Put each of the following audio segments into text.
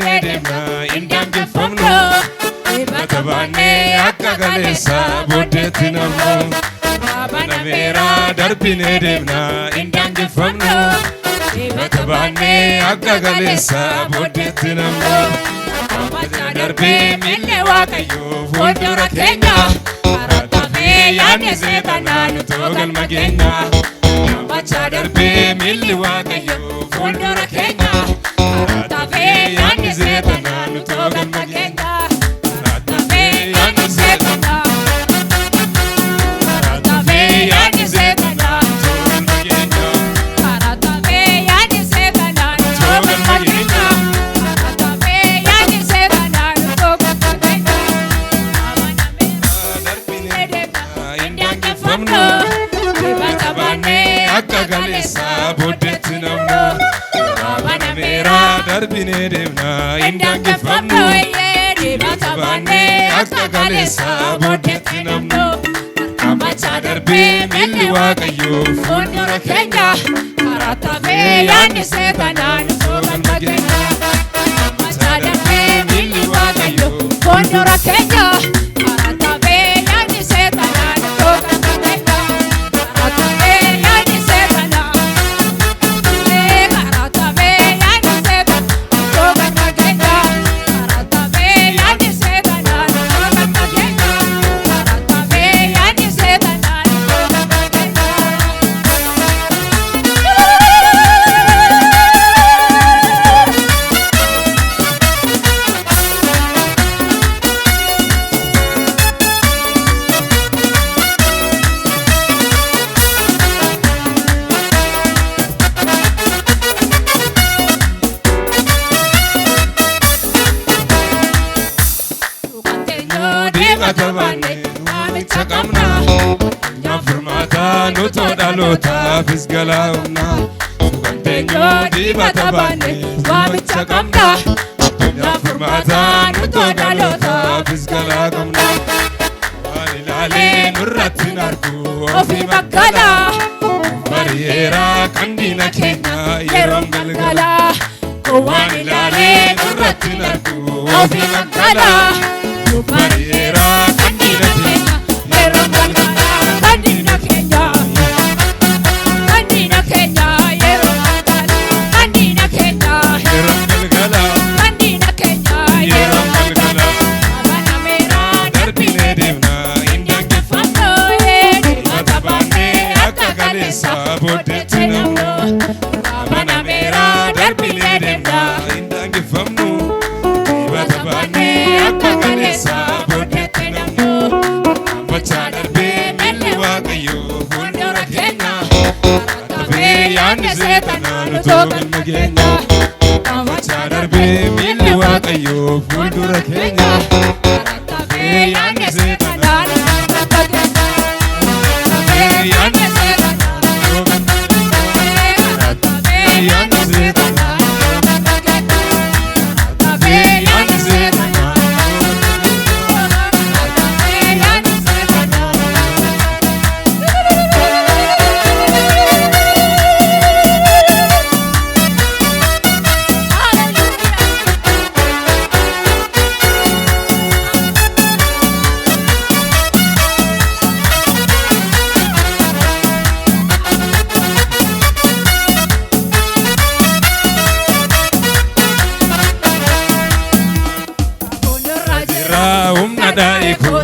darbinee deemna indaan geeffamnu dibata baannee akka galeessa booddeetti namnu banameera darbinee deemna indaan geeffamnu dibata baannee akka galeessa booddeetti namnu Abbachaa darbee miilli waaqayyoo fuuldura keenya karaa tafee yaadni seetanaan utoo galma keenya Abbachaa darbee miilli waaqayyoo fuuldura keenya karaa tafee yaadni seetanaan utoo galma keenya karaa tafee yaadni seetanaan karaa tafee yaadni seetanaan utoo galma keenya karaa tafee yaadni seetanaan utoo galma keenya dibata baannee akka galeessa booddeetti namnu banameera darbinee deemna indaan geeffamnu dibata baannee akka galeessa booddeetti namnu Abbachaa darbee miilli waaqayyoo fuuldura keenya karaa tafee yaadni seetanaan utoo galma keenya Abbachaa darbee miilli waaqayyoo fuuldura keenya karaa tafee yaadni seetanaan utoo galma keenya Nutodhalotaafis galaa'umna Suganteenyoo dibata baannee waamicha qabna Addunyaa furmaataa nutodhalotaafis galaa'umna Waan ilaalee nurratti hin argu ofii maggala Bari'eera kan diina keenya yeroon galgala Waan ilaalee nurratti hin argu ofii maggala Bari'eera kan diina keenya yeroon galgala Kan diina keenya booddeetti namnu banameera darbinee deemna indaan geeffamnu dibata baannee akka galeessa booddeetti namnu Abbachaa darbee miilli waaqayyoo fuuldura keenya karaa tafee yaadni seetanaan utoo galma keenya Abbachaa darbee miilli waaqayyoo fuuldura keenya karaa tafee yaadni seetanaan utoo galma keenya yaadni seetanaan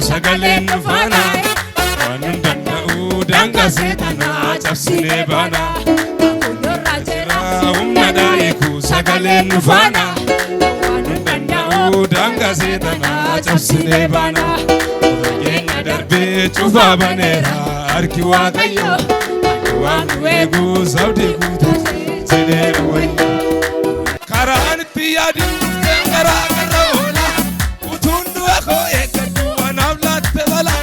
sagaleen nufaana waan hundanda'uu daangaa seetanaa cabsinee baana fuuldura jira humna daa'iku sagaleen nufaana waan hundanda'uu daangaa seetanaa cabsinee baana keenya darbee cufaa baneera harki waaqayyoo waan weeguu sabdii guutatee jedheera wayya karaan itti yaadin dhufteen garaa garra oola utuun du'a koo eeggadhu wanaaf laatte bala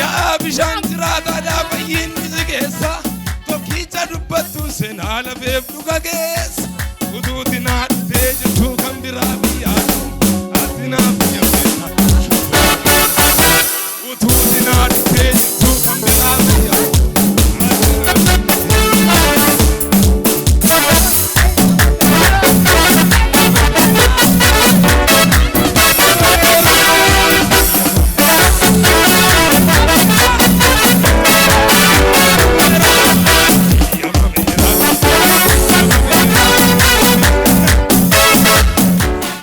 yaa bishaan jiraataadhaa fayyinni si keessa tokkicha dubbattu seenaa lafeef dhuga geessa utuuti naa dhuftee jirtuu kan biraa biyyaadhu ati naaf